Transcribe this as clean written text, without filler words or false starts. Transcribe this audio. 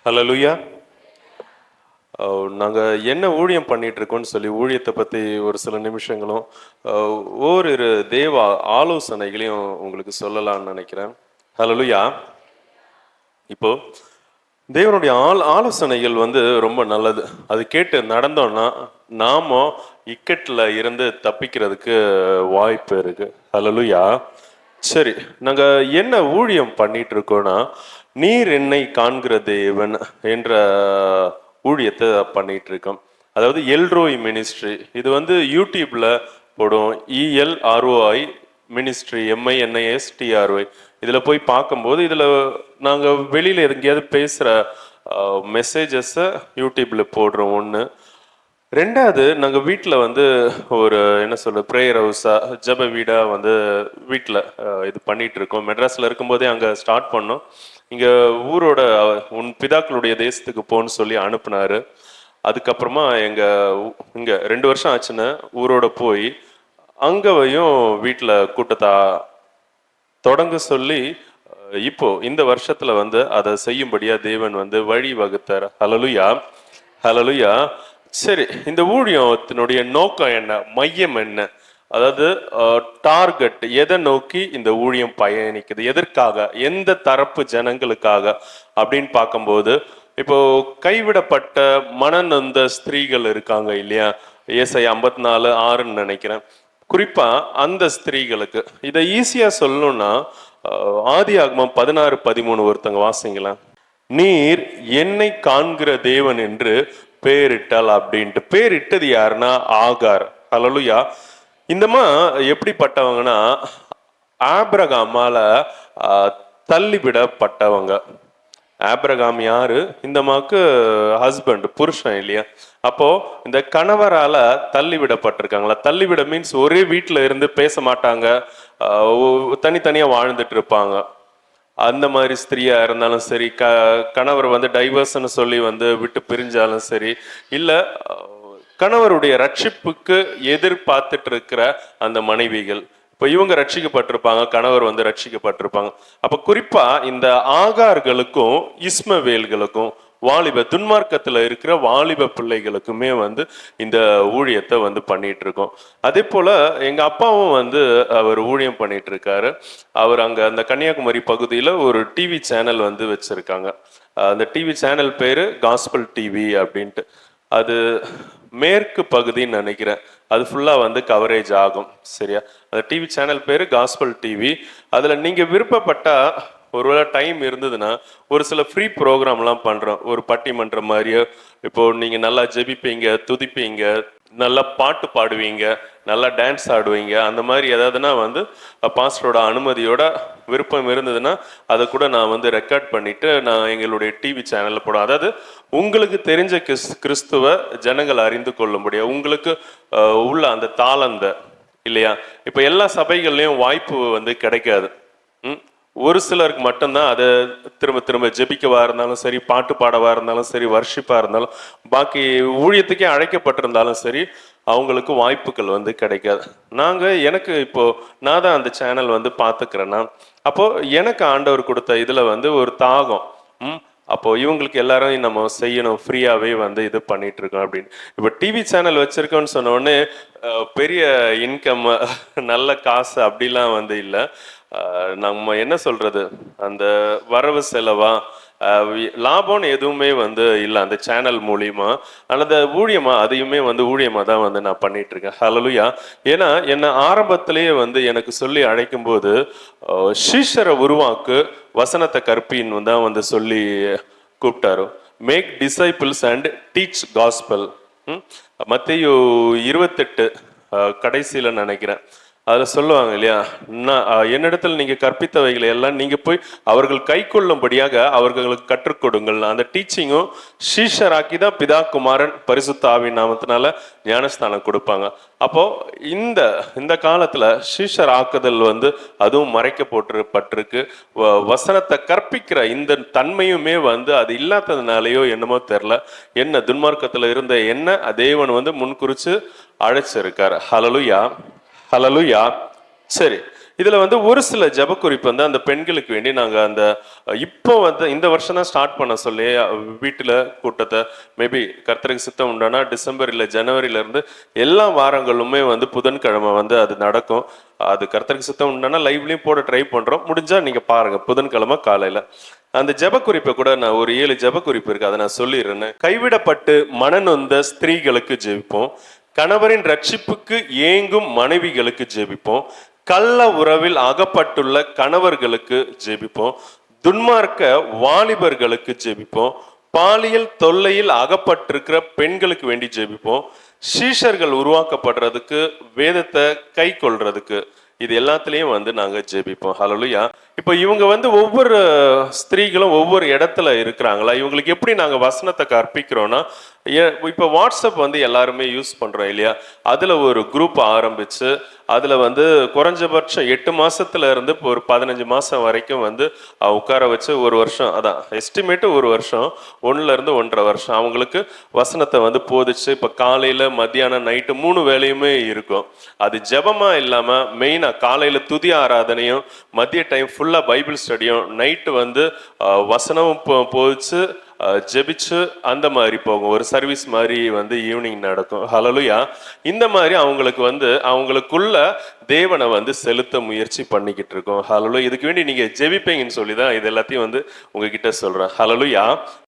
ஹல்லேலூயா. நாங்கள் என்ன ஊழியம் பண்ணிட்டு இருக்கோம்னு சொல்லி ஊழியத்தை பற்றி ஒரு சில நிமிஷங்களும் ஓரிரு தேவ ஆலோசனைகளையும் உங்களுக்கு சொல்லலாம்னு நினைக்கிறேன். ஹல்லேலூயா. இப்போ தேவனுடைய ஆலோசனைகள் ரொம்ப நல்லது. அது கேட்டு நடந்தோம்னா நாம இக்கட்டில் இருந்து தப்பிக்கிறதுக்கு வாய்ப்பு இருக்கு. ஹல்லேலூயா. சரி, நாங்க என்ன ஊழியம் பண்ணிட்டு இருக்கோம்னா, நீர் என்னை காண்கிற தேவன் என்ற ஊழியத்தை பண்ணிட்டு இருக்கோம். அதாவது எல்ரோய் மினிஸ்ட்ரி. இது யூடியூப்ல போடும். ELROI ministry, MINISTRY. இதில் போய் பார்க்கும்போது இதில் நாங்கள் வெளியில் எங்கேயாவது பேசுகிற மெசேஜஸை யூடியூப்பில் போடுறோம். ஒன்று. ரெண்டாவது, நாங்கள் வீட்டில் ஒரு என்ன சொல்ற ப்ரேயர் ஹவுஸாக ஜப வீடாக வீட்டில் இது பண்ணிட்டு இருக்கோம். மெட்ராஸில் இருக்கும்போதே அங்கே ஸ்டார்ட் பண்ணோம். இங்கே ஊரோட உன் பிதாக்களுடைய தேசத்துக்கு போன்னு சொல்லி அனுப்புனாரு. அதுக்கப்புறமா இங்கே 2 வருஷம் ஆச்சுன்னு ஊரோட போய் அங்கேயும் வீட்டில் கூட்டத்தை தொடங்க சொல்லி இப்போ இந்த வருஷத்துல அதை செய்யும்படியா தேவன் வழி வகுத்தார். ஹல்லேலூயா. ஹல்லேலூயா. சரி, இந்த ஊழியத்தினுடைய நோக்கம் என்ன, மையம் என்ன, அதாவது டார்கெட் எதை நோக்கி இந்த ஊழியம் பயணிக்குது, எதற்காக, எந்த தரப்பு ஜனங்களுக்காக அப்படின்னு பார்க்கும்போது, இப்போ கைவிடப்பட்ட மனநொந்த ஸ்திரீகள் இருக்காங்க இல்லையா, ஏசாயா 54:6 நினைக்கிறேன். குறிப்பா அந்த ஸ்திரீகளுக்கு இதை ஈஸியா சொல்லணும்னா ஆதியாகமம் 16:13 ஒருத்தங்க வாசிங்களா. நீர் என்னை காண்கிற தேவன் என்று பேரிட்டால் அப்படின்ட்டு. பேரிட்டது யாருன்னா ஆகார். ஹல்லேலூயா. இந்தமா எப்படிப்பட்டவங்கன்னா ஆபிரகாமால தள்ளிவிடப்பட்டவங்க. ஆபிரகாம் யாரு? இந்த மாக்கு ஹஸ்பண்ட், புருஷன் இல்லையா. அப்போ இந்த கணவரால தள்ளிவிடப்பட்டிருக்காங்களா. தள்ளிவிட மீன்ஸ் ஒரே வீட்டில் இருந்து பேச மாட்டாங்க, தனித்தனியா வாழ்ந்துட்டு இருப்பாங்க. அந்த மாதிரி ஸ்திரீயா இருந்தாலும் சரி, கணவர் டைவர்ஸ்ன்னு சொல்லி விட்டு பிரிஞ்சாலும் சரி, இல்ல கணவருடைய ரட்சிப்புக்கு எதிர்பார்த்துட்டு இருக்கிற அந்த மனைவிகள், இப்போ இவங்க ரட்சிக்கப்பட்டிருப்பாங்க, கணவர் ரட்சிக்கப்பட்டிருப்பாங்க. அப்ப குறிப்பா இந்த ஆகார்களுக்கும் இஸ்மவேல்களுக்கும் வாலிப துன்மார்க்கத்துல இருக்கிற வாலிப பிள்ளைகளுக்குமே இந்த ஊழியத்தை பண்ணிட்டு இருக்கோம். அதே போல எங்க அப்பாவும் அவர் ஊழியம் பண்ணிட்டு இருக்காரு. அவர் அங்க அந்த கன்னியாகுமரி பகுதியில ஒரு டிவி சேனல் வச்சிருக்காங்க. அந்த டிவி சேனல் பேரு காஸ்பல் டிவி அப்படின்ட்டு. அது மேற்கு பகுதின்னு நினைக்கிறேன். அது ஃபுல்லா கவரேஜ் ஆகும். சரியா. அந்த டிவி சேனல் பேரு காஸ்பல் டிவி. அதுல நீங்க விருப்பப்பட்டா ஒருவேளை டைம் இருந்ததுன்னா ஒரு சில ஃப்ரீ ப்ரோக்ராம்லாம் பண்ணுறோம். ஒரு பட்டிமன்றம் மாதிரியோ, இப்போ நீங்கள் நல்லா ஜெபிப்பீங்க, துதிப்பீங்க, நல்லா பாட்டு பாடுவீங்க, நல்லா டான்ஸ் ஆடுவீங்க, அந்த மாதிரி ஏதாவதுனா பாஸ்டரோட அனுமதியோட விருப்பம் இருந்ததுன்னா அதை கூட நான் ரெக்கார்ட் பண்ணிட்டு நான் எங்களுடைய டிவி சேனலில் போடுவேன். அதாவது உங்களுக்கு தெரிஞ்ச கிறிஸ்துவ ஜனங்கள் அறிந்து கொள்ளும்படியா உங்களுக்கு உள்ள அந்த தாளந்த இல்லையா. இப்போ எல்லா சபைகள்லையும் வாய்ப்பு கிடைக்காது. ஒரு சிலருக்கு மட்டும்தான் அதை திரும்ப திரும்ப ஜெபிக்கவா இருந்தாலும் சரி, பாட்டு பாடவா இருந்தாலும் சரி, வர்ஷிப்பா இருந்தாலும், பாக்கி ஊழியத்துக்கே அழைக்கப்பட்டிருந்தாலும் சரி, அவங்களுக்கு வாய்ப்புகள் கிடைக்காது. எனக்கு இப்போ நான் தான் அந்த சேனல் பார்த்துக்கிறேன்னா, அப்போ எனக்கு ஆண்டவர் கொடுத்த இதுல ஒரு தாகம். அப்போ இவங்களுக்கு எல்லாரும் நம்ம செய்யணும், ஃப்ரீயாவே இது பண்ணிட்டு இருக்கோம் அப்படின்னு. இப்போ டிவி சேனல் வச்சிருக்கோம்னு சொன்ன உடனே பெரிய இன்கம், நல்ல காசு அப்படிலாம் இல்லை. நம்ம என்ன சொல்றது, அந்த வரவு செலவா லாபம்னு எதுவுமே இல்லை அந்த சேனல் மூலியமா. அல்லது ஊழியமா, அதையுமே ஊழியமா தான் நான் பண்ணிட்டு இருக்கேன். ஹல்லேலூயா. ஏன்னா என்ன ஆரம்பத்திலேயே எனக்கு சொல்லி அழைக்கும் போது சீஷரை உருவாக்கு, வசனத்தை கற்பின்னு தான் சொல்லி கூப்பிட்டாரு. Make disciples and teach gospel. மத்தேயு 28 கடைசியில நினைக்கிறேன். அதில் சொல்லுவாங்க இல்லையா, என்னிடத்தில் நீங்கள் கற்பித்தவைகளை எல்லாம் நீங்கள் போய் அவர்கள் கை கொள்ளும்படியாக அவர்களுக்கு கற்றுக் கொடுங்கள். அந்த டீச்சிங்கும் சீஷராக்கி தான் பிதா குமாரன் பரிசுத்த ஆவியின் நாமத்தினால ஞானஸ்தானம் கொடுப்பாங்க. அப்போ இந்த காலத்துல சீஷர் ஆக்குதல் அதுவும் மறைக்கப்பட்டிருக்கு. வசனத்தை கற்பிக்கிற இந்த தன்மையுமே அது இல்லாததுனாலயோ என்னமோ தெரியல, என்ன துன்மார்க்கத்துல இருந்த என்ன தேவன் முன்குறிச்சு அழைச்சிருக்காரு. ஹல்லேலூயா. ஹல்லேலூயா. சரி, இதுல வந்து ஒரு சில ஜெப குறிப்பு வந்து அந்த பெண்களுக்கு வேண்டி நாங்க அந்த இப்போ வந்து இந்த வருஷம் தான் ஸ்டார்ட் பண்ண சொல்லி வீட்டுல கூட்டத்தை மேபி கர்த்தருக்கு சித்தம் உண்டானா டிசம்பர் இல்ல ஜனவரில இருந்து எல்லா வாரங்களுமே வந்து புதன்கிழமை வந்து அது நடக்கும். அது கர்த்தருக்கு சித்தம் உண்டானா லைவ்லயும் போட ட்ரை பண்றோம். முடிஞ்சா நீங்க பாருங்க புதன்கிழமை காலையில. அந்த ஜெப குறிப்பை கூட நான் ஒரு 7 ஜெப குறிப்பு இருக்கு, அதை நான் சொல்லிடுறேன். கைவிடப்பட்டு மனநொந்த ஸ்திரீகளுக்கு ஜெபிப்போம். கணவரின் ரட்சிப்புக்கு ஏங்கும் மனைவிகளுக்கு ஜெபிப்போம். கள்ள உறவில் அகப்பட்டுள்ள கணவர்களுக்கு ஜெபிப்போம். துன்மார்க்க வாலிபர்களுக்கு ஜெபிப்போம். பாலியல் தொல்லையில் அகப்பட்டிருக்கிற பெண்களுக்கு வேண்டி ஜெபிப்போம். சீஷர்கள் உருவாக்கப்படுறதுக்கு, வேதத்தை கை கொள்றதுக்கு, இது எல்லாத்துலயும் வந்து நாங்க ஜெபிப்போம். ஹல்லேலூயா. இப்போ இவங்க வந்து ஒவ்வொரு ஸ்திரீகளும் ஒவ்வொரு இடத்துல இருக்கிறாங்களா, இவங்களுக்கு எப்படி நாங்க வசனத்தை கற்பிக்கிறோம்னா, இப்போ வாட்ஸ்அப் வந்து எல்லாருமே யூஸ் பண்றோம் இல்லையா, அதுல ஒரு குரூப் ஆரம்பிச்சு அதுல வந்து குறைஞ்சபட்சம் 8 மாசத்துல இருந்து இப்போ ஒரு 15 மாசம் வரைக்கும் வந்து உட்கார வச்சு ஒரு வருஷம், அதான் எஸ்டிமேட்டு ஒரு வருஷம், 1ல இருந்து 1.5 வருஷம் அவங்களுக்கு வசனத்தை வந்து போதிச்சு இப்போ காலையில மத்தியானம் நைட்டு 3 வேளையுமே இருக்கும். அது ஜெபமா இல்லாம மெயினா காலையில துதி ஆராதனையும், மதிய டைம் ஃபுல்லா பைபிள் ஸ்டடியும், நைட்டு வந்து வசனமும் போதிச்சு ஜெபிச்சு அந்த மாதிரி போகும். ஒரு சர்வீஸ் மாதிரி வந்து ஈவினிங் நடக்கும். ஹல்லேலூயா. இந்த மாதிரி அவங்களுக்கு வந்து அவங்களுக்குள்ள தேவனை வந்து செலுத்த முயற்சி பண்ணிக்கிட்டு இருக்கோம். ஹல்லேலூயா. இதுக்கு வேண்டி நீங்க ஜெபிப்பீங்கன்னு சொல்லி தான் இது எல்லாத்தையும் வந்து உங்ககிட்ட சொல்றேன். ஹல்லேலூயா.